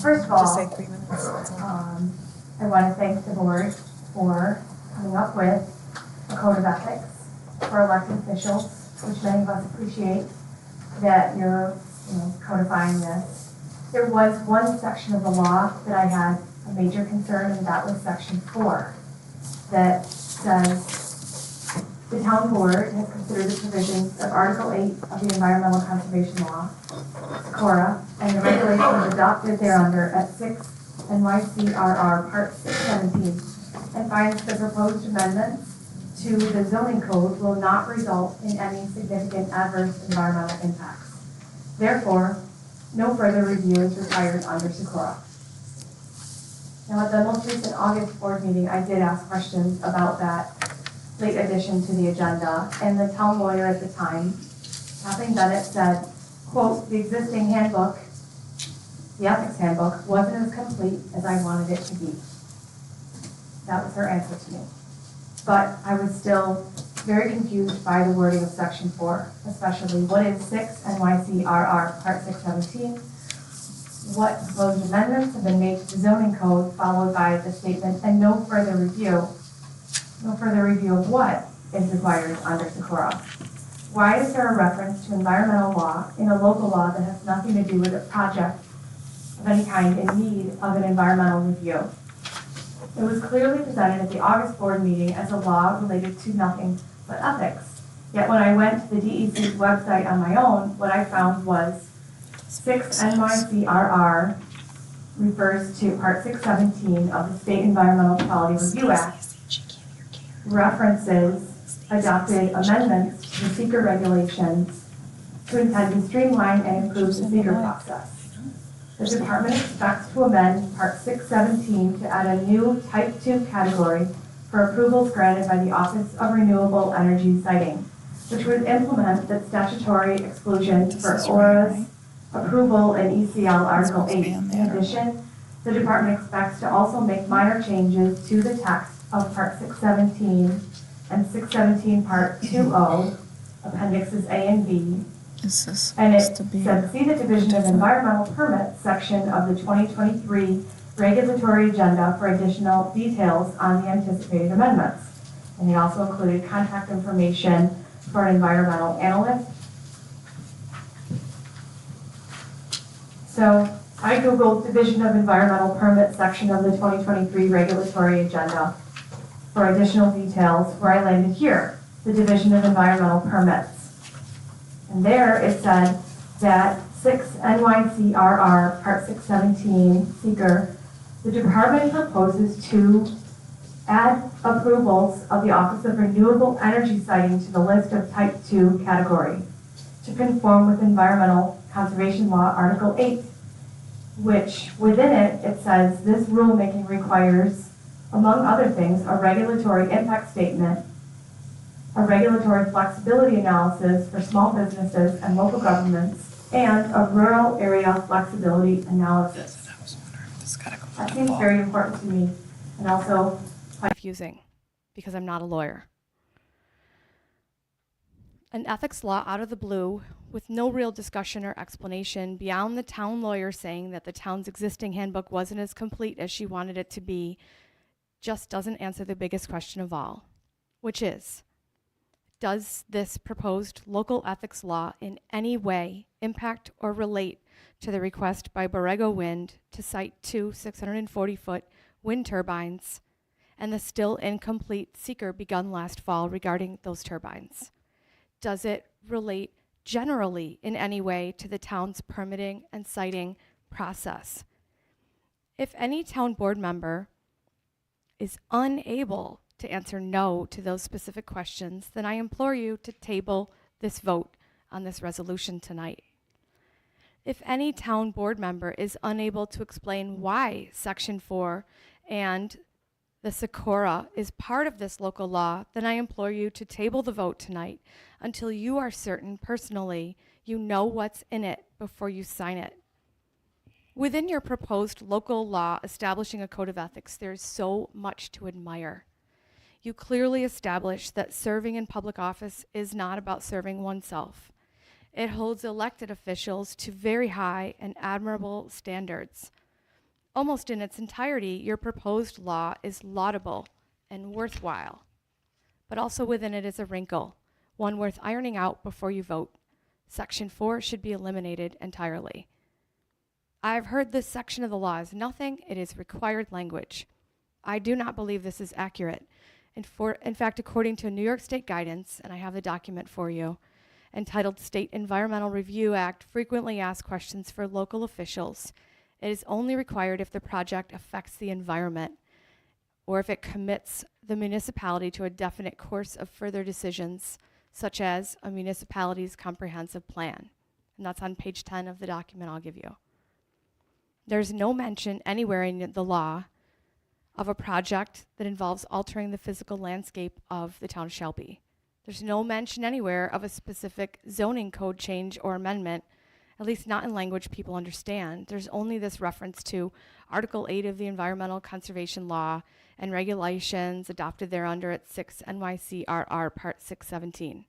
First of all, Just say 3 minutes. That's all. I want to thank the board for coming up with a code of ethics for elected officials, which many of us appreciate that you're codifying this. There was one section of the law that I had a major concern, and that was section 4, that says the town board has considered the provisions of Article 8 of the Environmental Conservation Law, CORA, and the regulations adopted thereunder at 6 NYCRR Part 617, and finds the proposed amendments to the zoning code will not result in any significant adverse environmental impacts. Therefore, no further review is required under SECORA. Now, at the most recent August board meeting, I did ask questions about that late addition to the agenda, and the town lawyer at the time, Kathleen Bennett, said, quote, the existing handbook, the ethics handbook, wasn't as complete as I wanted it to be. That was her answer to me. But I was still very confused by the wording of section 4, especially what is 6 NYCRR Part 617, what proposed amendments have been made to the zoning code, followed by the statement, and no further review of what is required under SECORA. Why is there a reference to environmental law in a local law that has nothing to do with a project of any kind in need of an environmental review? It was clearly presented at the August board meeting as a law related to nothing but ethics. Yet when I went to the DEC's website on my own, what I found was 6 NYCRR refers to Part 617 of the State Environmental Quality Review Act, references adopted amendments to the seeker regulations to intend to streamline and improve the seeker process. The department expects to amend Part 617 to add a new Type 2 category for approvals granted by the Office of Renewable Energy Siting, which would implement the statutory exclusion for ORA's approval in ECL Article 8. In addition, the department expects to also make minor changes to the text of Part 617 and 617 Part 2.0, Appendixes A and B, and it said, see the Division of Environmental Permits section of the 2023 regulatory agenda for additional details on the anticipated amendments. And it also included contact information for an environmental analyst. So I Googled Division of Environmental Permits section of the 2023 regulatory agenda for additional details, where I landed here, the Division of Environmental Permits. And there it said that 6 NYCRR Part 617 seeker, the department proposes to add approvals of the Office of Renewable Energy Siting to the list of Type 2 category to conform with Environmental Conservation Law Article 8, which within it says this rulemaking requires, among other things, a regulatory impact statement, a regulatory flexibility analysis for small businesses and local governments, and a rural area flexibility analysis. That seems very important to me, and also quite confusing because I'm not a lawyer. An ethics law out of the blue with no real discussion or explanation beyond the town lawyer saying that the town's existing handbook wasn't as complete as she wanted it to be just doesn't answer the biggest question of all, which is, does this proposed local ethics law in any way impact or relate to the request by Borrego Wind to site 2 640-foot wind turbines and the still incomplete seeker begun last fall regarding those turbines? Does it relate generally in any way to the town's permitting and siting process? If any town board member is unable to answer no to those specific questions, then I implore you to table this vote on this resolution tonight. If any town board member is unable to explain why Section 4 and the SECORA is part of this local law, then I implore you to table the vote tonight until you are certain personally you know what's in it before you sign it. Within your proposed local law establishing a code of ethics, there is so much to admire. You clearly establish that serving in public office is not about serving oneself. It holds elected officials to very high and admirable standards. Almost in its entirety, your proposed law is laudable and worthwhile, but also within it is a wrinkle, one worth ironing out before you vote. Section 4 should be eliminated entirely. I've heard this section of the law is nothing, it is required language. I do not believe this is accurate. In fact, according to New York State guidance, and I have the document for you, entitled State Environmental Review Act frequently asked questions for local officials. It is only required if the project affects the environment or if it commits the municipality to a definite course of further decisions, such as a municipality's comprehensive plan. And that's on page 10 of the document I'll give you. There's no mention anywhere in the law of a project that involves altering the physical landscape of the town of Shelby. There's no mention anywhere of a specific zoning code change or amendment, at least not in language people understand. There's only this reference to Article 8 of the Environmental Conservation Law and regulations adopted thereunder at 6 NYC-RR Part 617.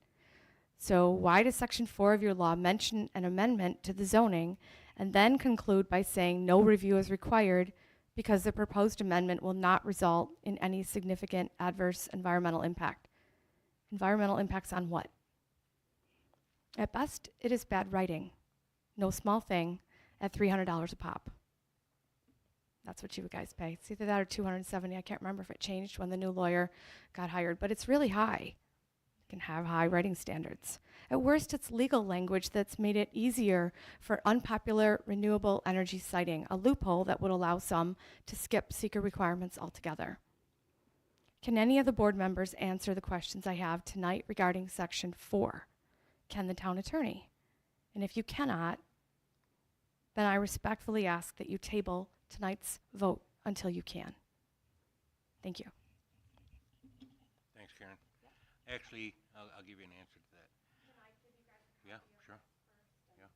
So why does Section 4 of your law mention an amendment to the zoning and then conclude by saying no review is required because the proposed amendment will not result in any significant adverse environmental impact? Environmental impacts on what? At best, it is bad writing. No small thing at $300 a pop. That's what you guys pay. It's either that or $270. I can't remember if it changed when the new lawyer got hired, but it's really high. You can have high writing standards. At worst, it's legal language that's made it easier for unpopular renewable energy siting, a loophole that would allow some to skip seeker requirements altogether. Can any of the board members answer the questions I have tonight regarding Section 4? Can the town attorney? And if you cannot, then I respectfully ask that you table tonight's vote until you can. Thank you. Thanks, Karen. Actually, I'll give you an answer to that. Can I give you guys a copy Yeah, of sure. this first? Yeah.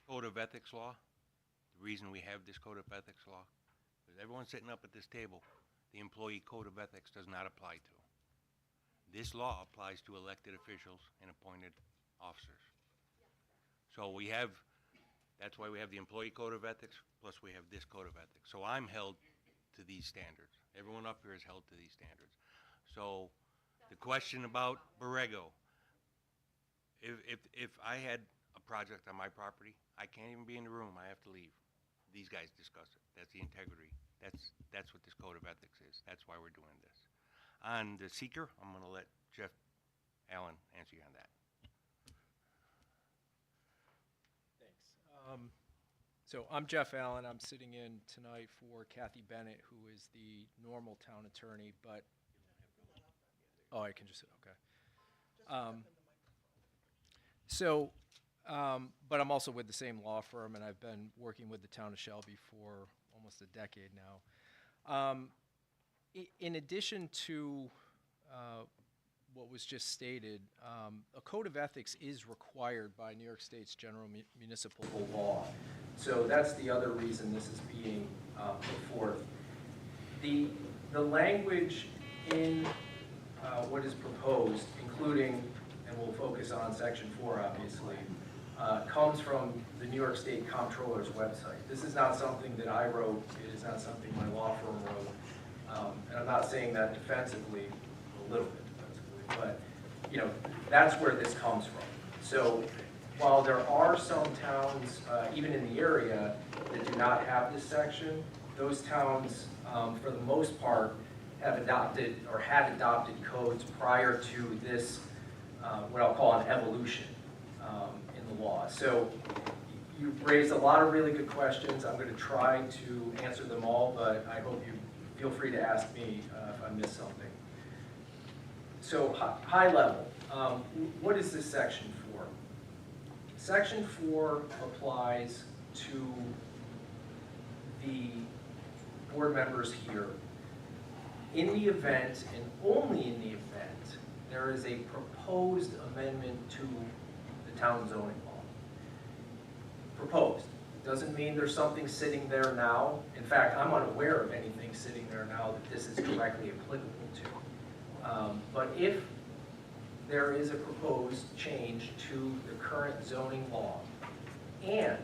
Code of ethics law, the reason we have this code of ethics law, is everyone sitting up at this table, the employee code of ethics does not apply to. This law applies to elected officials and appointed officers. So we have, that's why we have the employee code of ethics, plus we have this code of ethics. So I'm held to these standards. Everyone up here is held to these standards. So the question about Borrego, if I had a project on my property, I can't even be in the room. I have to leave. These guys discuss it. That's the integrity. That's what this code of ethics is. That's why we're doing this. On the seeker, I'm going to let Jeff Allen answer you on that. Thanks. So I'm Jeff Allen. I'm sitting in tonight for Kathy Bennett, who is the normal town attorney, but oh, I can just okay. But I'm also with the same law firm, and I've been working with the town of Shelby for almost a decade now. In addition to what was just stated, a code of ethics is required by New York State's general municipal law. So that's the other reason this is being put forth. The language in what is proposed, including, and we'll focus on Section 4, obviously, comes from the New York State Comptroller's website. This is not something that I wrote. It is not something my law firm wrote. And I'm not saying that defensively, a little bit defensively, but that's where this comes from. So while there are some towns, even in the area, that do not have this section, those towns, for the most part, have adopted or had adopted codes prior to this, what I'll call an evolution in the law. So you've raised a lot of really good questions. I'm going to try to answer them all, but I hope you feel free to ask me if I missed something. So high level, what is this section for? Section 4 applies to the board members here in the event, and only in the event, there is a proposed amendment to the town zoning law. Proposed. Doesn't mean there's something sitting there now. In fact, I'm unaware of anything sitting there now that this is directly applicable to. But if there is a proposed change to the current zoning law, and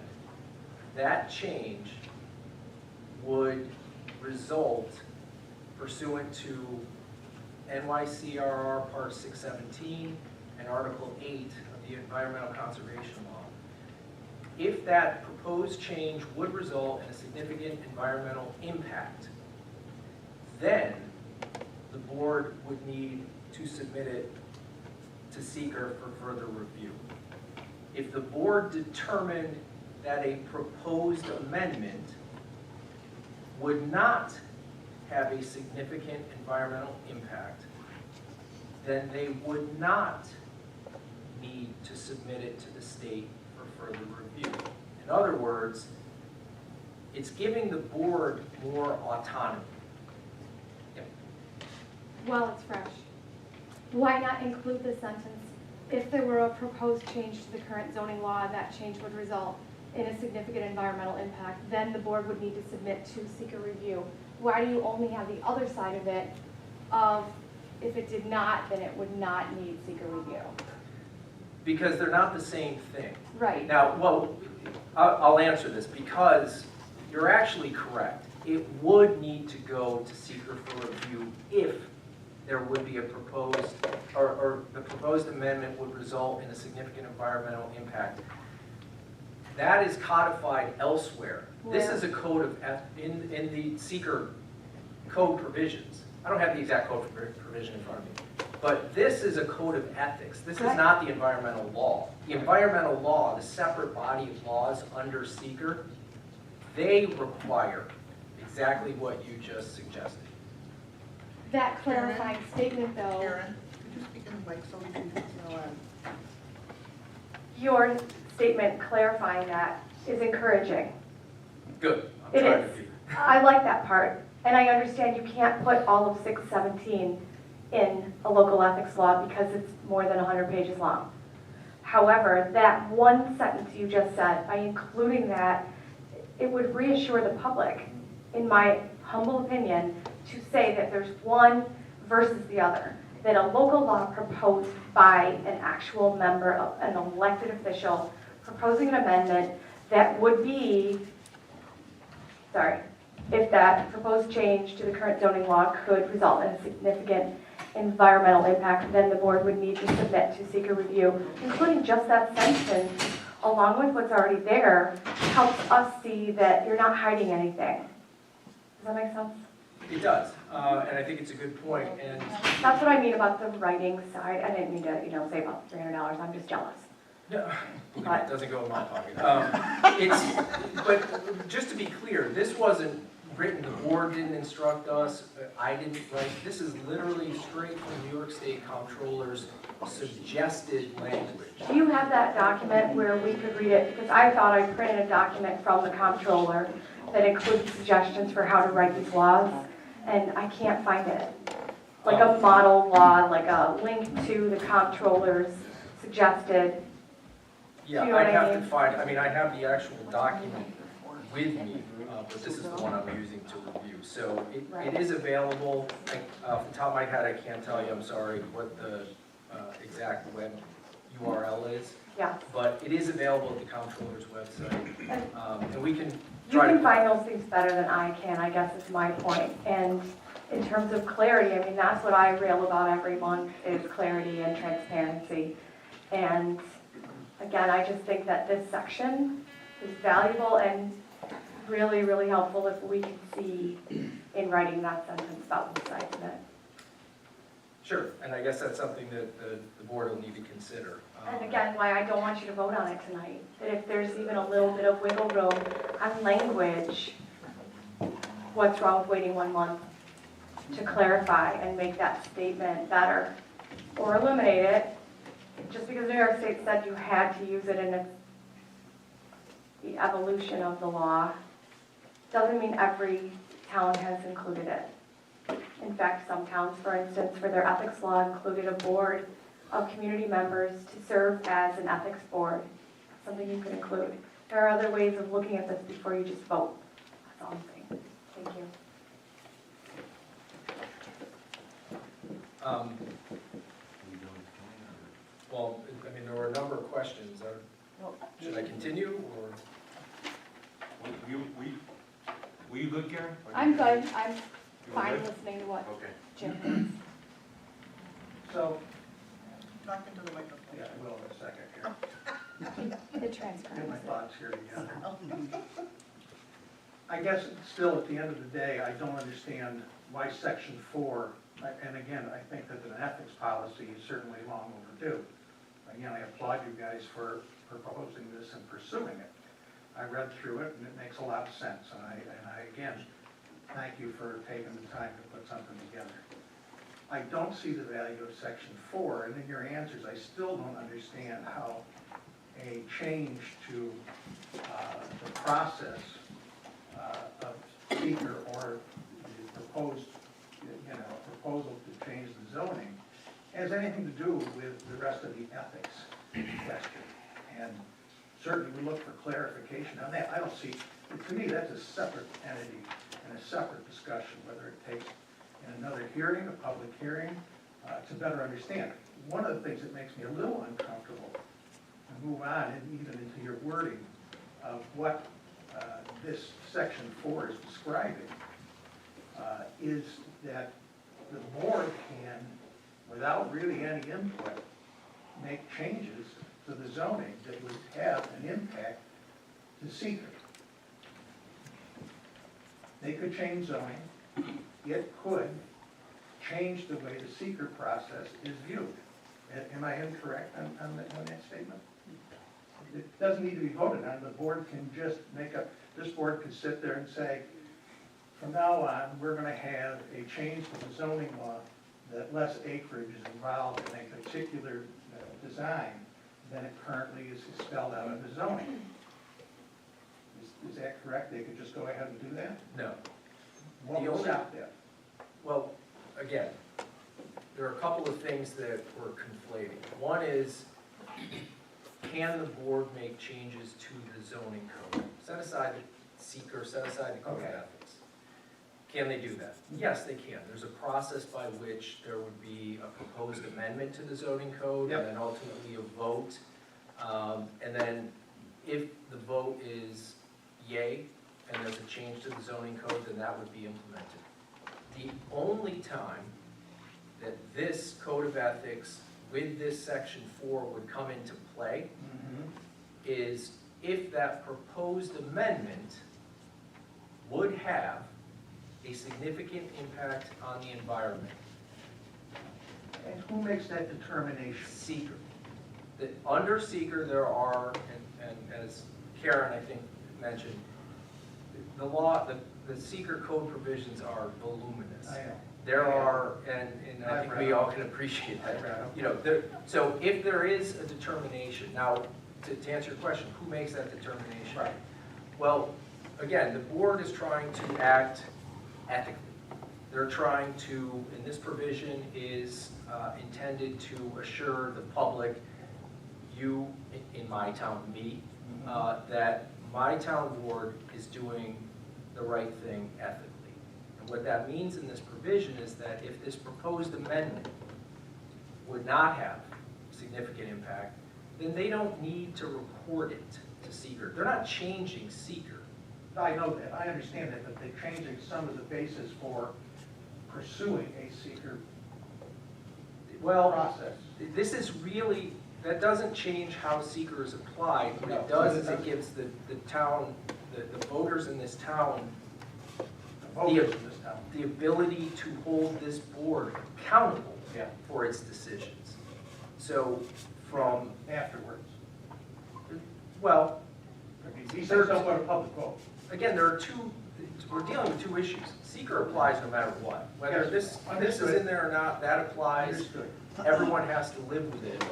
that change would result pursuant to NYCRR Part 617 and Article 8 of the Environmental Conservation Law, if that proposed change would result in a significant environmental impact, then the board would need to submit it to seeker for further review. If the board determined that a proposed amendment would not have a significant environmental impact, then they would not need to submit it to the state for further review. In other words, it's giving the board more autonomy. Yep. Well, it's fresh. Why not include the sentence, if there were a proposed change to the current zoning law, that change would result in a significant environmental impact, then the board would need to submit to seeker review. Why do you only have the other side of it of, if it did not, then it would not need seeker review? Because they're not the same thing. Right. Now, well, I'll answer this, because you're actually correct. It would need to go to seeker for review if there would be a proposed, or the proposed amendment would result in a significant environmental impact. That is codified elsewhere. Where? This is a code of, in the seeker code provisions. I don't have the exact code provision in front of me. But this is a code of ethics. This is not the environmental law. The environmental law, the separate body of laws under seeker, they require exactly what you just suggested. That clarifying statement, though. Karen, could you speak in the mic so we can, Your statement clarifying that is encouraging. Good. I'm It trying is. to be. I like that part, and I understand you can't put all of 617 in a local ethics law because it's more than 100 pages long. However, that one sentence you just said, by including that, it would reassure the public, in my humble opinion, to say that there's one versus the other, that a local law proposed by an actual member of an elected official proposing an amendment that would be, if that proposed change to the current zoning law could result in a significant environmental impact, then the board would need to submit to seeker review, including just that sentence, along with what's already there, helps us see that you're not hiding anything. Does that make sense? It does, and I think it's a good point. And That's what I mean about the writing side. I didn't mean to, say about $300. I'm just jealous. no, it doesn't go in my pocket. But just to be clear, this wasn't written, the board didn't instruct us, I didn't write. This is literally straight from New York State Comptroller's suggested language. Do you have that document where we could read it? Because I thought I printed a document from the comptroller that includes suggestions for how to write these laws, and I can't find it. Like a model law, like a link to the comptroller's suggested. Yeah, Do you know what I'd I have to mean? find, I have the actual document with me, but this is the one I'm using to review. So it is available. Off the top of my head, I can't tell you, I'm sorry, what the exact web URL is. Yeah. But it is available at the comptroller's website, and we can You try to. can find those things better than I can, I guess is my point. And in terms of clarity, I mean, that's what I rail about every month is clarity and transparency. And again, I just think that this section is valuable and really, really helpful if we can see in writing that sentence about the size of it. Sure, and I guess that's something that the board will need to consider. And again, why I don't want you to vote on it tonight, that if there's even a little bit of wiggle room on language, what's wrong with waiting 1 month to clarify and make that statement better? or eliminate it. Just because New York State said you had to use it in the evolution of the law, doesn't mean every town has included it. In fact, some towns, for instance, for their ethics law, included a board of community members to serve as an ethics board, something you could include. There are other ways of looking at this before you just vote. That's all I'm saying. Thank you. Well, I mean, there were a number of questions. Should I continue, or? Were you good, Karen? I'm good. I'm You fine good? listening to what Okay. Jim thinks. So, talk into the microphone. Yeah, I will in a second here. The Get my transparency. thoughts here together. I guess still at the end of the day, I don't understand why section 4, and again, I think that an ethics policy is certainly long overdue. Again, I applaud you guys for proposing this and pursuing it. I read through it and it makes a lot of sense, and I again, thank you for taking the time to put something together. I don't see the value of section 4, and in your answers, I still don't understand how a change to the process of seeker or the proposed, proposal to change the zoning has anything to do with the rest of the ethics question. And certainly we look for clarification on that. I don't see, to me, that's a separate entity and a separate discussion, whether it takes in another hearing, a public hearing, to better understand. One of the things that makes me a little uncomfortable, and move on and even into your wording of what this section 4 is describing, is that the board can, without really any input, make changes to the zoning that would have an impact to seeker. They could change zoning. It could change the way the seeker process is viewed. Am I incorrect on that statement? It doesn't need to be voted on. The board can just this board could sit there and say, from now on, we're going to have a change to the zoning law that less acreage is involved in a particular design than it currently is spelled out in the zoning. Is that correct? They could just go ahead and do that? No. What will stop that? Well, again, there are a couple of things that we're conflating. One is, can the board make changes to the zoning code? Set aside the seeker, set aside the code of Okay. ethics. Can they do that? Yes, they can. There's a process by which there would be a proposed amendment to the zoning code, Yep. and then ultimately a vote. And then if the vote is yay, and there's a change to the zoning code, then that would be implemented. The only time that this code of ethics with this section 4 would come into play is if that proposed amendment would have a significant impact on the environment. And who makes that determination? Seeker. Under seeker there are, and as Karen I think mentioned, the law, the seeker code provisions are voluminous. I know. There are, and I think we all can appreciate that. You know, so if there is a determination, now, to answer your question, who makes that determination? Right. Well, again, the board is trying to act ethically. They're trying to, and this provision is intended to assure the public, you, in my town, me, that my town board is doing the right thing ethically. And what that means in this provision is that if this proposed amendment would not have significant impact, then they don't need to report it to seeker. They're not changing seeker. I know that, I understand that, but they're changing some of the basis for pursuing a seeker Well, process. this is really, that doesn't change how seeker is applied. What No, it does it is it gives the town, the voters in this town, The voters in this town. the ability to hold this board accountable Yeah. for its decisions. So from, Afterwards. well, I mean, these things don't go to public vote. again, there are two, we're dealing with two issues. Seeker applies no matter what. Whether Yes, this is in there or not, that applies. Understood. Everyone has to live with it.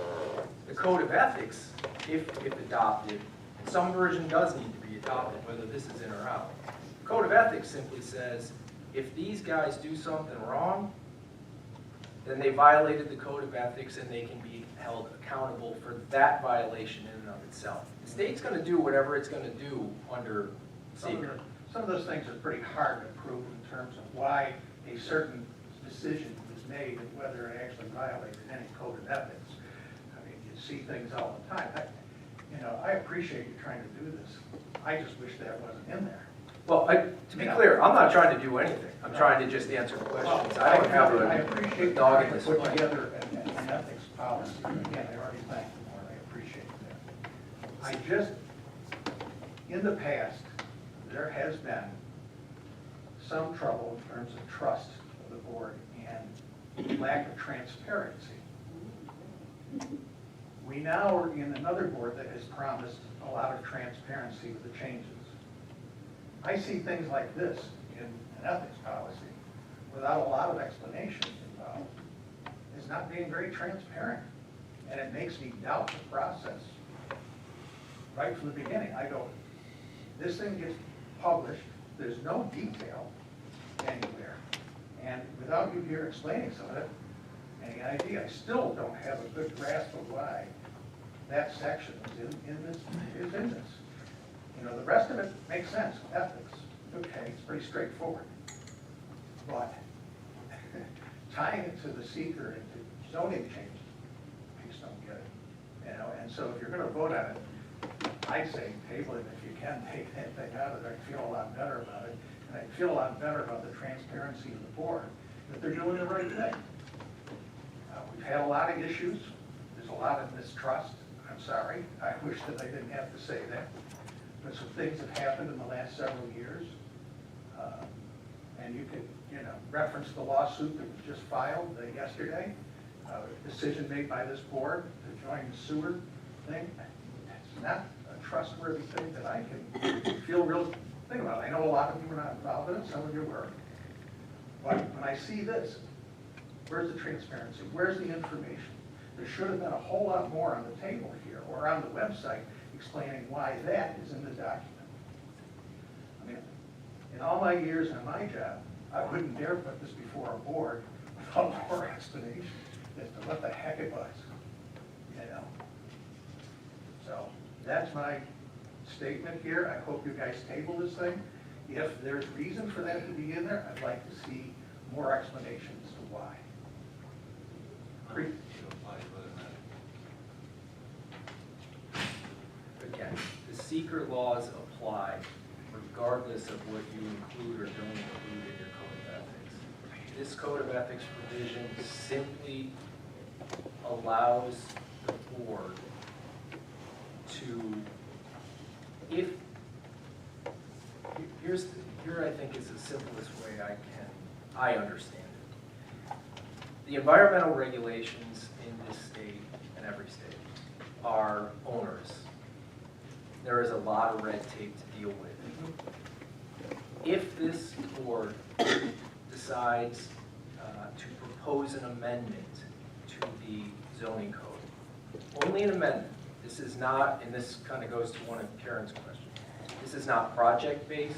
The code of ethics, if adopted, and some version does need to be adopted, whether this is in or out. The code of ethics simply says, if these guys do something wrong, then they violated the code of ethics and they can be held accountable for that violation in and of itself. The state's gonna do whatever it's gonna do under seeker. Some of those things are pretty hard to prove in terms of why a certain decision was made and whether it actually violated any code of ethics. I mean, you see things all the time. I appreciate you trying to do this. I just wish that wasn't in there. Well, to be clear, I'm not trying to do anything. I'm trying to just answer questions. I don't have I a appreciate dog trying in to this put fight. together an ethics policy. Again, I already thanked you for it. I appreciate that. I just, in the past, there has been some trouble in terms of trust of the board and lack of transparency. We now are in another board that has promised a lot of transparency with the changes. I see things like this in an ethics policy without a lot of explanation involved. It's not being very transparent, and it makes me doubt the process. Right from the beginning, I go, this thing gets published, there's no detail anywhere, and without you here explaining some of it, any idea, I still don't have a good grasp of why that section is in this. The rest of it makes sense, ethics, okay, it's pretty straightforward. But tying it to the seeker and to zoning changes, I just don't get it. And so if you're gonna vote on it, I'd say table it if you can, take that thing out of there. I feel a lot better about it. And I feel a lot better about the transparency of the board, that they're doing the right thing. We've had a lot of issues. There's a lot of mistrust. I'm sorry. I wish that I didn't have to say that. But some things have happened in the last several years. And you could, reference the lawsuit that was just filed yesterday. A decision made by this board to join the sewer thing. It's not a trustworthy thing that I can feel real thing about. I know a lot of you were not involved in it, some of you were. But when I see this, where's the transparency? Where's the information? There should have been a whole lot more on the table here or on the website explaining why that is in the document. I mean, in all my years on my job, I wouldn't dare put this before a board without more explanation as to what the heck it was, So that's my statement here. I hope you guys table this thing. If there's reason for that to be in there, I'd like to see more explanation as to why. Again, the seeker laws apply regardless of what you include or don't include in your code of ethics. This code of ethics provision simply allows the board to, here I think is the simplest way I understand it. The environmental regulations in this state and every state are onerous. There is a lot of red tape to deal with. If this board decides to propose an amendment to the zoning code, only an amendment, this is not, and this kind of goes to one of Karen's questions, this is not project-based.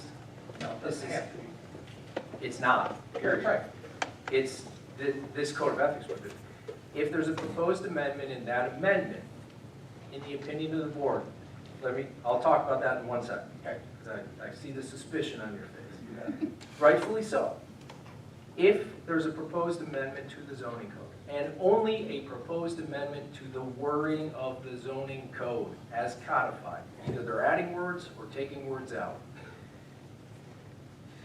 No, it doesn't have to be. It's not, period. Right. It's this code of ethics provision. If there's a proposed amendment in that amendment, in the opinion of the board, I'll talk about that in 1 second, okay? Because I see the suspicion on your face. Rightfully so. If there's a proposed amendment to the zoning code, and only a proposed amendment to the wording of the zoning code as codified, either they're adding words or taking words out,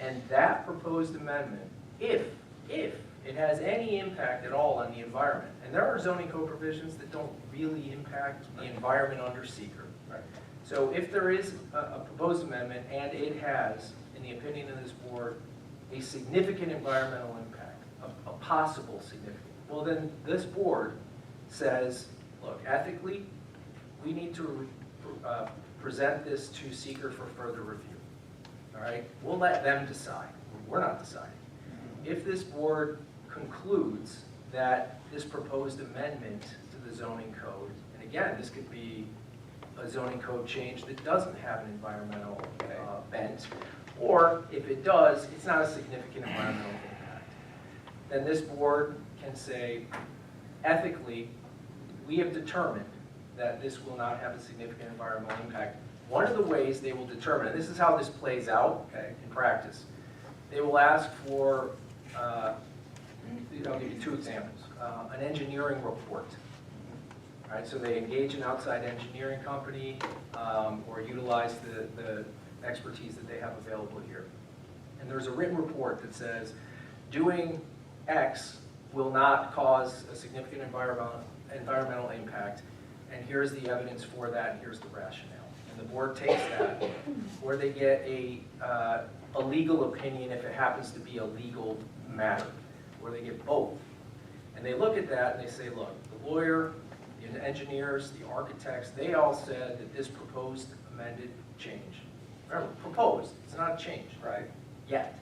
and that proposed amendment, if it has any impact at all on the environment, and there are zoning code provisions that don't really impact the environment under seeker. Right. So if there is a proposed amendment and it has, in the opinion of this board, a significant environmental impact, a possible significant, well then this board says, look, ethically, we need to present this to seeker for further review. all right? We'll let them decide. We're not deciding. If this board concludes that this proposed amendment to the zoning code, and again, this could be a zoning code change that doesn't have an environmental bent, or if it does, it's not a significant environmental impact, then this board can say, ethically, we have determined that this will not have a significant environmental impact. One of the ways they will determine, and this is how this plays out in practice, they will ask for, I'll give you two examples, an engineering report. All right, so they engage an outside engineering company or utilize the expertise that they have available here. And there's a written report that says doing X will not cause a significant environmental impact, and here's the evidence for that, and here's the rationale. And the board takes that, or they get a legal opinion if it happens to be a legal matter, or they get both. And they look at that and they say, look, the lawyer, the engineers, the architects, they all said that this proposed amended change, remember, proposed, it's not a change, Right. yet.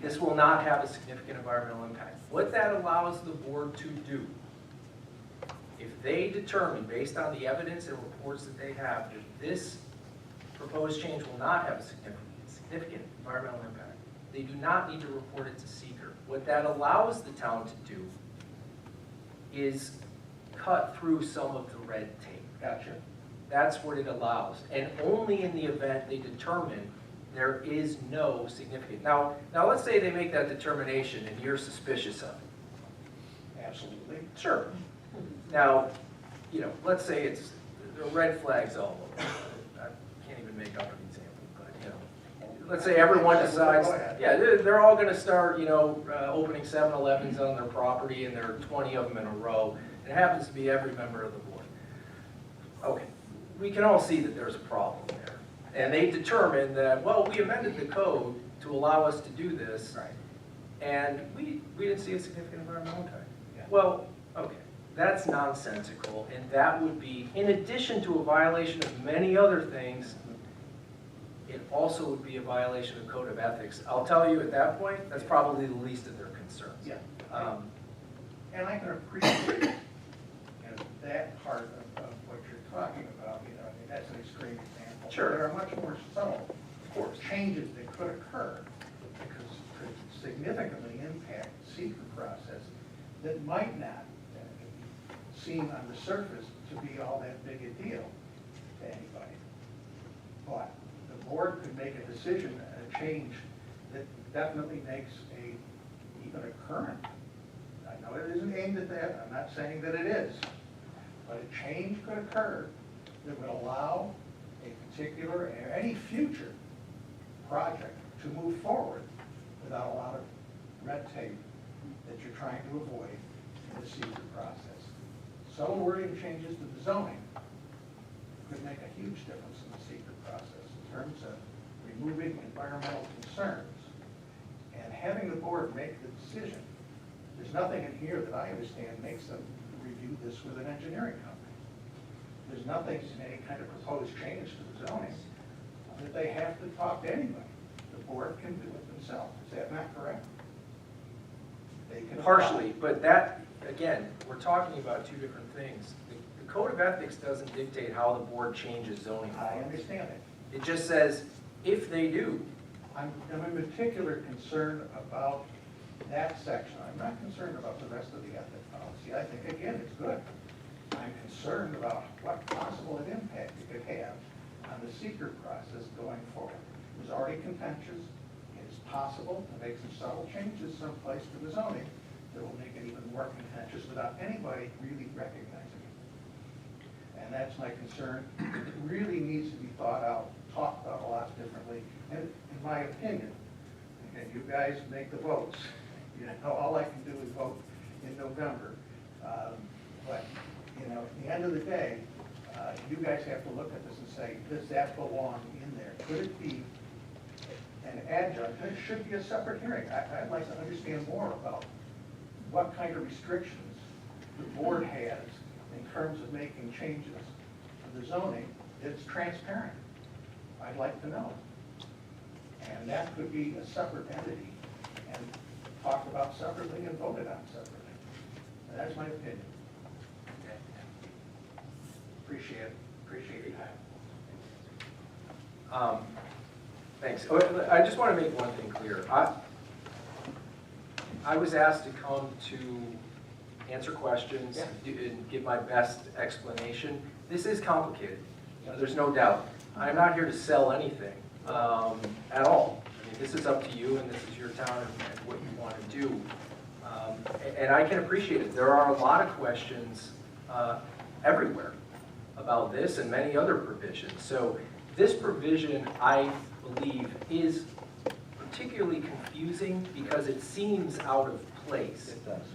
This will not have a significant environmental impact. What that allows the board to do, if they determine, based on the evidence and reports that they have, that this proposed change will not have a significant environmental impact, they do not need to report it to seeker. What that allows the town to do is cut through some of the red tape. Gotcha. That's what it allows. And only in the event they determine there is no significant. Now let's say they make that determination and you're suspicious of it. Absolutely. Sure. Now, let's say there are red flags all over. I can't even make up an example, but let's say everyone decides, yeah, they're all gonna start, opening 7-Elevens on their property, and there are 20 of them in a row. It happens to be every member of the board. Okay, we can all see that there's a problem there. And they determined that, well, we amended the code to allow us to do this, Right. and we didn't see a significant environmental impact. Yeah. Well, okay, that's nonsensical, and that would be, in addition to a violation of many other things, it also would be a violation of code of ethics. I'll tell you at that point, that's probably the least of their concerns. Yeah. And I can appreciate that part of what you're talking about, that's an extreme example. Sure. There are much more subtle, of course, changes that could occur because could significantly impact the secret process that might not seem on the surface to be all that big a deal to anybody. But the board could make a decision, a change that definitely makes even a current. I know it isn't aimed at that, I'm not saying that it is, but a change could occur that would allow a particular, or any future project to move forward without a lot of red tape that you're trying to avoid in the secret process. Subtle wording changes to the zoning could make a huge difference in the secret process in terms of removing environmental concerns and having the board make the decision. There's nothing in here that I understand makes them review this with an engineering company. There's nothing in any kind of proposed change to the zoning that they have to talk to anybody. The board can do it themselves. Is that not correct? They can Partially, but that, again, we're talking about two different things. The code of ethics doesn't dictate how the board changes zoning. I understand it. It just says, if they do. I'm in particular concerned about that section. I'm not concerned about the rest of the ethics policy. I think, again, it's good. I'm concerned about what possible impact it could have on the secret process going forward. It was already contentious. It is possible to make some subtle changes someplace to the zoning that will make it even more contentious without anybody really recognizing it. And that's my concern. It really needs to be thought out, talked about a lot differently. And in my opinion, and you guys make the votes, all I can do is vote in November. But, at the end of the day, you guys have to look at this and say, does that belong in there? Could it be an adjunct? It should be a separate hearing. I'd like to understand more about what kind of restrictions the board has in terms of making changes to the zoning that's transparent. I'd like to know. And that could be a separate entity and talked about separately and voted on separately. And that's my opinion. Appreciate your time. Thanks. Oh, I just want to make one thing clear. I was asked to come to answer questions and give my best explanation. This is complicated. There's no doubt. I'm not here to sell anything at all. I mean, this is up to you, and this is your town and what you want to do. And I can appreciate it. There are a lot of questions everywhere about this and many other provisions. So this provision, I believe, is particularly confusing because it seems out of place. It does.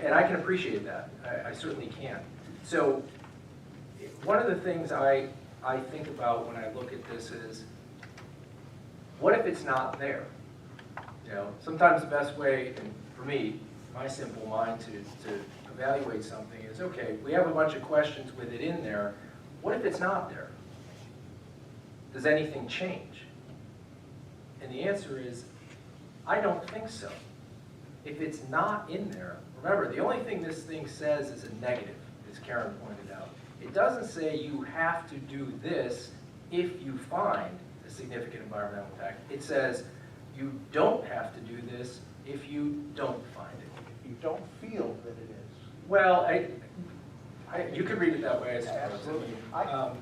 And I can appreciate that. I certainly can. So one of the things I think about when I look at this is, what if it's not there? You know, sometimes the best way, and for me, my simple mind to evaluate something is, okay, we have a bunch of questions with it in there. What if it's not there? Does anything change? And the answer is, I don't think so. If it's not in there, remember, the only thing this thing says is a negative, as Karen pointed out. It doesn't say you have to do this if you find a significant environmental impact. It says you don't have to do this if you don't find it. If you don't feel that it is. Well, you could read it that way, I suppose. Absolutely. I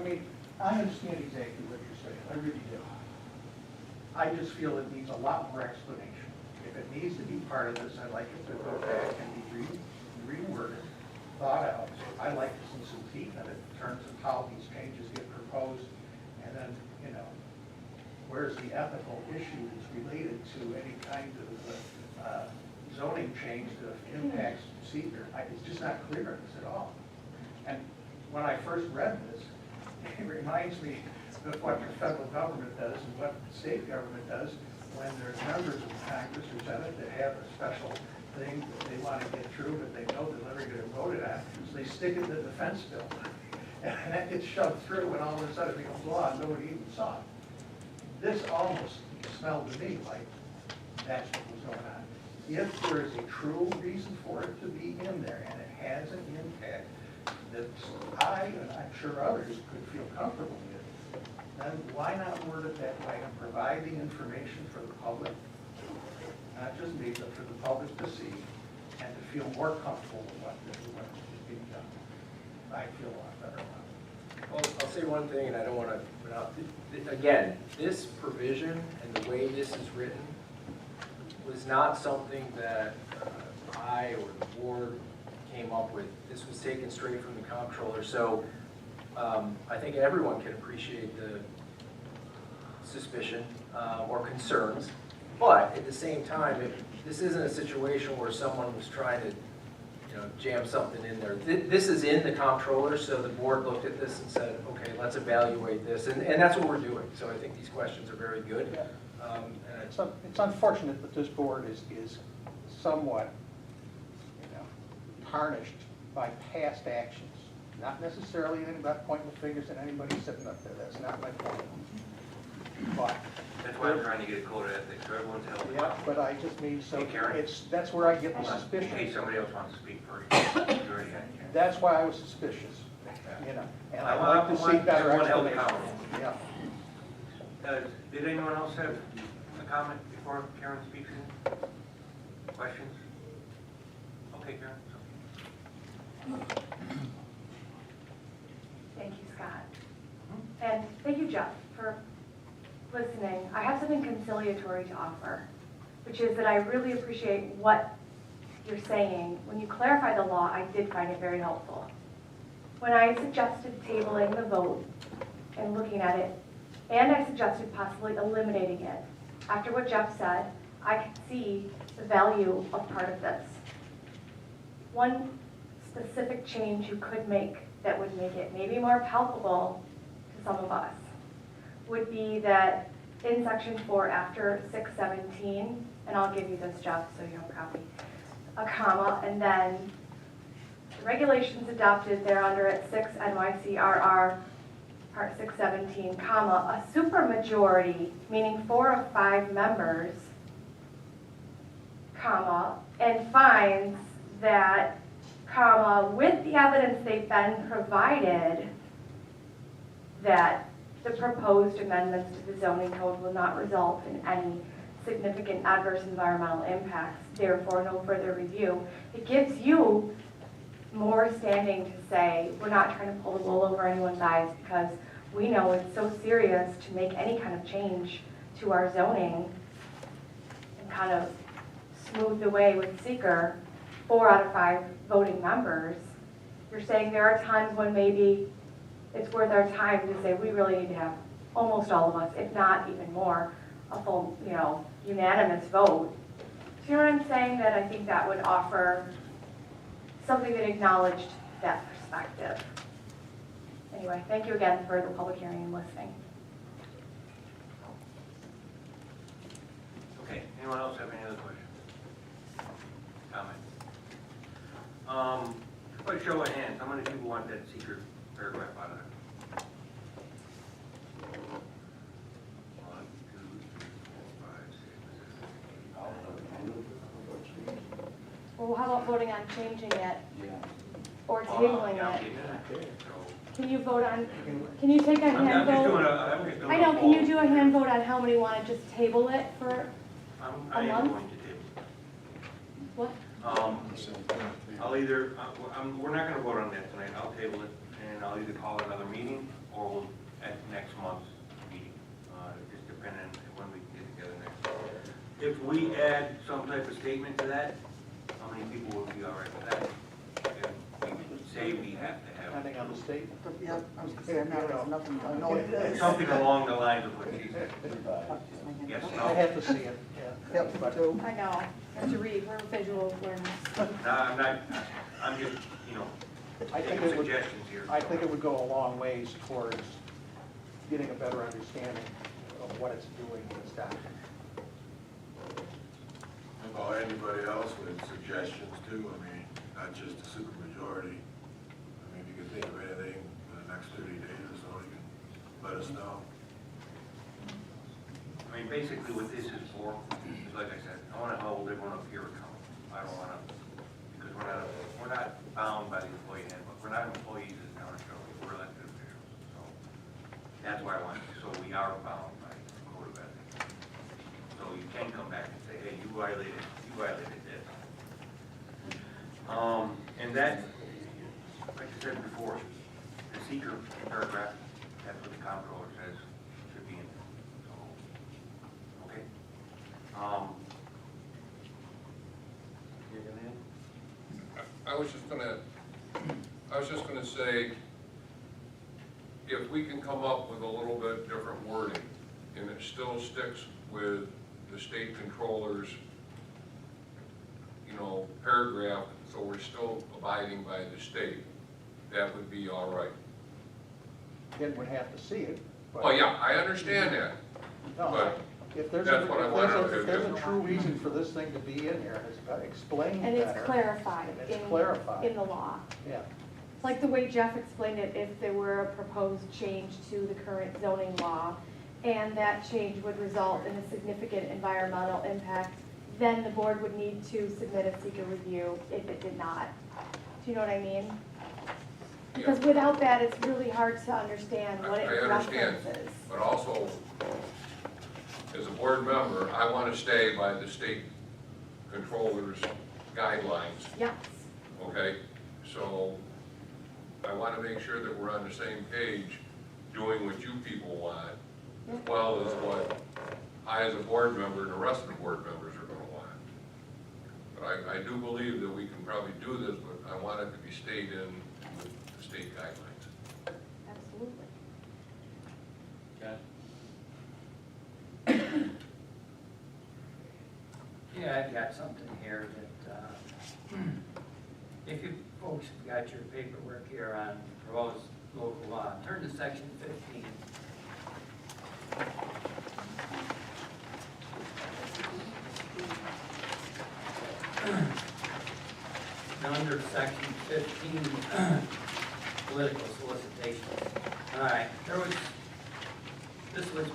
mean, I understand exactly what you're saying, I really do. I just feel it needs a lot more explanation. If it needs to be part of this, I'd like it to go back and be reworded, thought out. I like to see some teeth in it in terms of how these changes get proposed, and then, you know, where's the ethical issue that's related to any kind of zoning change that impacts seeker. It's just not clear in this at all. And when I first read this, it reminds me of what the federal government does and what the state government does when there's members of Congress or Senate that have a special thing that they want to get through, but they know they're never going to vote it on, so they stick it in the defense bill. And that gets shoved through, and all of a sudden it becomes law, and nobody even saw it. This almost smelled to me like that's what was going on. If there is a true reason for it to be in there, and it has an impact that I, and I'm sure others, could feel comfortable with, then why not word it that way and provide the information for the public, not just me, but for the public to see and to feel more comfortable with what is being done. I feel a lot better about it. Well, I'll say one thing, and I don't want to put out, again, this provision and the way this is written was not something that I or the board came up with. This was taken straight from the comptroller. So I think everyone can appreciate the suspicion or concerns, but at the same time, this isn't a situation where someone was trying to, you know, jam something in there. This is in the comptroller, so the board looked at this and said, okay, let's evaluate this, and that's what we're doing. So I think these questions are very good. Yeah. It's unfortunate that this board is somewhat, you know, tarnished by past actions. Not necessarily anything about pointing the fingers at anybody sitting up there. That's not my point. But That's why I'm trying to get a code of ethics, so everyone's held yeah, but I just mean so. Hey, Karen. That's where I get the In case suspicion. somebody else wants to speak first. You already had your hand. That's why I was suspicious. You know, and I I'd like to want see better everyone held explanation. accountable. Yeah. Did anyone else have a comment before Karen speaks in? Questions? Okay, Karen. Thank you, Scott. And thank you, Jeff, for listening. I have something conciliatory to offer, which is that I really appreciate what you're saying. When you clarify the law, I did find it very helpful. When I suggested tabling the vote and looking at it, and I suggested possibly eliminating it, after what Jeff said, I could see the value of part of this. One specific change you could make that would make it maybe more palpable to some of us would be that in section 4 after 617, and I'll give you this, Jeff, so you have a copy, a comma, and then the regulations adopted there under at 6 NYCRR part 617, comma, a supermajority, meaning 4 of 5 members, comma, and finds that, comma, with the evidence they've been provided, that the proposed amendments to the zoning code will not result in any significant adverse environmental impacts, therefore no further review. It gives you more standing to say, we're not trying to pull the wool over anyone's eyes, because we know it's so serious to make any kind of change to our zoning and kind of smooth the way with seeker. 4 out of 5 voting members. You're saying there are times when maybe it's worth our time to say we really need to have almost all of us, if not even more, a full, unanimous vote. Do you know what I'm saying? That I think that would offer something that acknowledged that perspective. Anyway, thank you again for the public hearing and listening. Okay, anyone else have any other questions? Comments? By show of hands, how many people want that secret paragraph out of there? 1, 2, 3, 4, 5, 6, 7, 8. Well, how about voting on changing it or Oh, tabling yeah, it? okay, so- Can you vote on, can you take a I'm hand just doing vote? I'm just doing I a know, can you poll. do a hand vote on how many want to just table it for, I am month? going to table. what? I'll either, we're not gonna vote on that tonight, I'll table it, and I'll either call another meeting, or we'll, at next month's meeting, just depending on when we can get together next. If we add some type of statement to that, how many people would be all right with that? If we say we have to have Depending on the statement. Yeah, I was gonna say, no, nothing, I know it is. something along the lines of what she said. Yes, I no? have to see it, yeah. Yep, me too. I know, I have to read, we're visual learners. No, I'm not, I'm just, I think taking it would, suggestions here. I think it would go a long ways towards getting a better understanding of what it's doing in this document. How about anybody else with suggestions too? I mean, not just the supermajority. I mean, if you can think of anything in the next 30 days or so, you can let us know. I mean, basically what this is for, is like I said, I wanna hold everyone up here accountable. I don't wanna, because we're not bound by the employee handbook. We're not employees of the town of Shelby, we're elected officials. So that's why I want, so we are bound by the code of ethics. So you can come back and say, hey, you violated this. And that, like I said before, the seeker paragraph, that's what the comptroller says should be in there. So, okay. You're gonna add? I was just gonna say, if we can come up with a little bit different wording, and it still sticks with the state controller's, paragraph, so we're still abiding by the state, that would be all right. Again, we'd have to see it. but- Well, yeah, I understand that, No, but if there's that's what I wanted to if there's do. a true reason for this thing to be in here, it's got explained And better. it's clarified And it's in, clarified. in the law. Yeah, Like the way Jeff explained it, if there were a proposed change to the current zoning law, and that change would result in a significant environmental impact, then the board would need to submit a seeker review if it did not. Do you know what I mean? Because without that, it's really hard to understand what it I understand, references. but also, as a board member, I want to stay by the state controller's guidelines, Yes, okay? So I want to make sure that we're on the same page, doing what you people want, as well as what I, as a board member, and the rest of the board members are going to want. But I do believe that we can probably do this, but I want it to be stayed in with the state guidelines. absolutely. Yeah, I've got something here that, if you folks have got your paperwork here on proposed local law, turn to section 15. Under section 15, political solicitations. All right, this was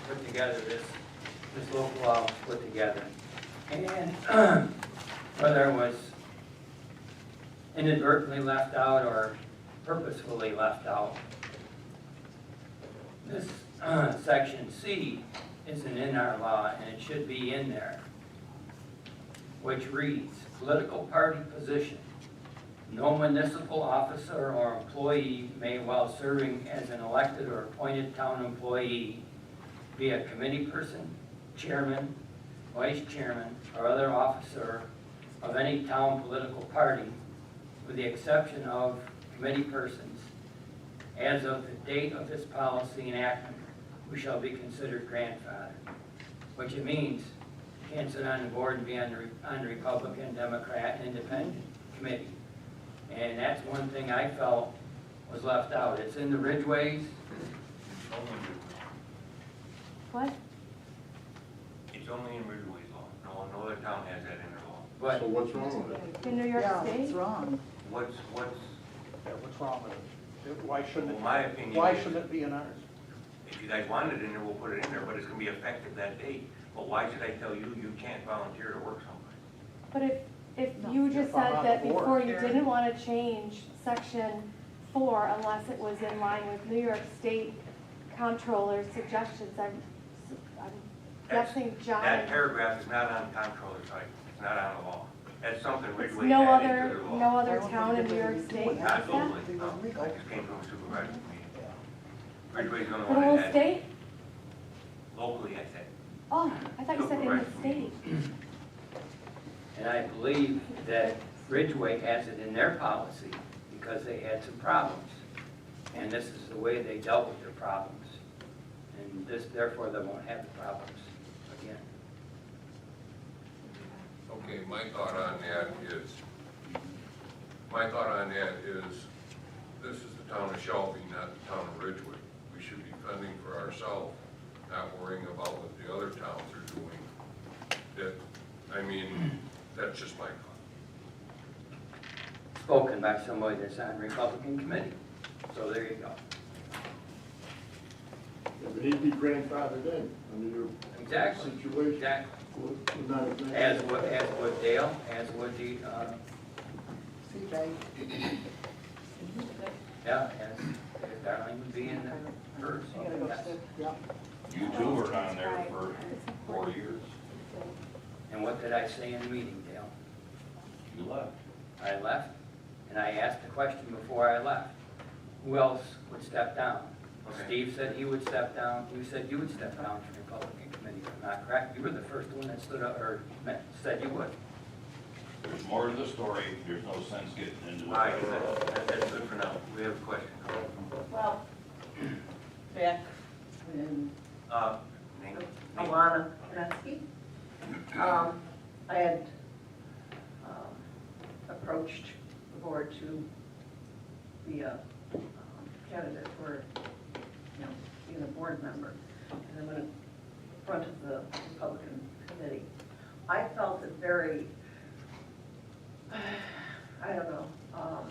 put together, this local law was put together. And whether it was inadvertently left out or purposefully left out, this section C isn't in our law, and it should be in there, which reads, political party position. No municipal officer or employee may, while serving as an elected or appointed town employee, be a committee person, chairman, vice chairman, or other officer of any town political party, with the exception of committee persons, as of the date of this policy enactment, who shall be considered grandfathered. Which it means you can't sit on the board and be on the Republican, Democrat, and Independent committee. And that's one thing I felt was left out. It's in the Ridgeways. What? It's only in Ridgeway's law. No other town has that in their law. But So what's wrong with it? In New York Yeah, State? it's wrong. What's, Yeah, what's wrong with it? Why shouldn't well, it, my opinion why is, shouldn't it be in ours? if you guys want it in there, we'll put it in there, but it's gonna be effective that date. But why should I tell you you can't volunteer to work someplace? But if No, you just if I'm said on that the board. before, you didn't want to change section 4 unless it was in line with New York State Comptroller's suggestions, I'm That's- guessing John. That paragraph is not on comptroller's site, it's not on the law. That's something It's Ridgeway no added other, to their law. no other I don't town in think New York they're State doing has Not that? locally, It no. was legal. I just came from a supervisor's meeting. Ridgeway's gonna For the want whole to add, state? locally, I said. Oh, I thought you said in the Supervisor's state. meeting. and I believe that Ridgeway has it in their policy because they had some problems. And this is the way they dealt with their problems. And this, therefore, they won't have the problems again. Okay, my thought on that is, this is the town of Shelby, not the town of Ridgeway. We should be fending for ourselves, not worrying about what the other towns are doing. That's just my thought. Spoken by somebody that's on Republican committee. So there you go. He'd be grandfathered in under your Exactly. situation. Exactly. Would not have been- As would Dale, as would the, See, Jay? yeah, as Darlene would be in the first. You gotta go Yes. sit, yep. You two were on there for 4 years. And what did I say in the meeting, Dale? You left. I left, and I asked the question before I left. Who else would step down? Okay. Steve said he would step down, you said you would step down from Republican committee, if I'm not correct? You were the first one that stood up, or said you would. There's more to the story. There's no sense getting into it. All right, that's good for now. We have a question. Well, back when Name? Alana Konetsky, I had approached the board to be a candidate for, being a board member. And I went in front of the Republican committee. I felt it very, I don't know, I'm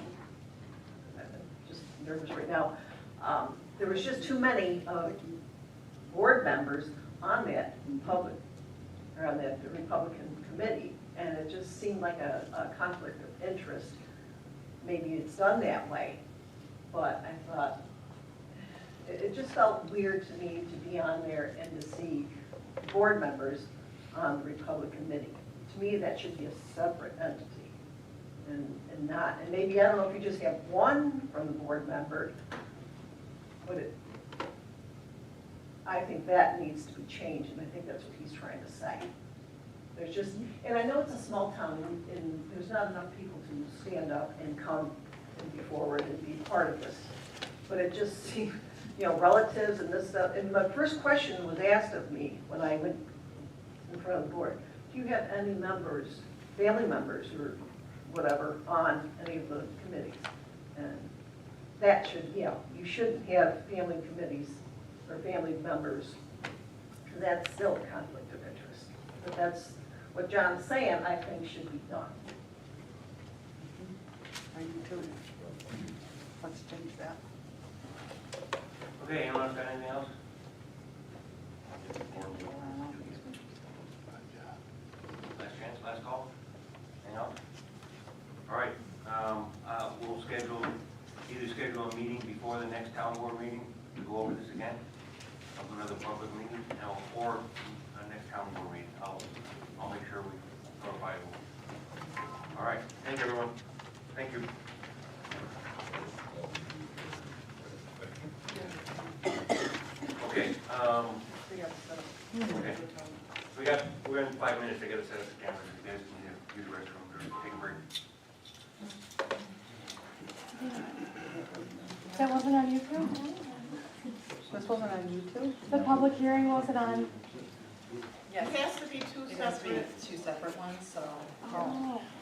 just nervous right now. There was just too many board members on that on that Republican committee, and it just seemed like a conflict of interest. Maybe it's done that way, but I thought, it just felt weird to me to be on there and to see board members on the Republican committee. To me, that should be a separate entity, and not, and maybe, I don't know if you just have one from the board member, I think that needs to be changed, and I think that's what he's trying to say. There's just, and I know it's a small town, and there's not enough people to stand up and come and be forward and be part of this. But it just seemed, relatives and this stuff, and my first question was asked of me when I went in front of the board, do you have any members, family members or whatever, on any of the committees? And that should, you shouldn't have family committees or family members, because that's still a conflict of interest. But that's what John's saying, I think should be done. I do too. let's change that. Okay, anyone else got anything else? Last chance, last call? Anything else? All right, we'll either schedule a meeting before the next town board meeting to go over this again, of another public meeting, or the next town board meeting. I'll make sure we notify you. All right, thank you, everyone. Thank you. Okay, We got to set up. okay. We're in 5 minutes. I gotta set up the cameras. You guys need to use the restroom or take a break. That wasn't on YouTube? This wasn't on YouTube? The public hearing wasn't on? Yes. It has to be two separate ones, so. Oh.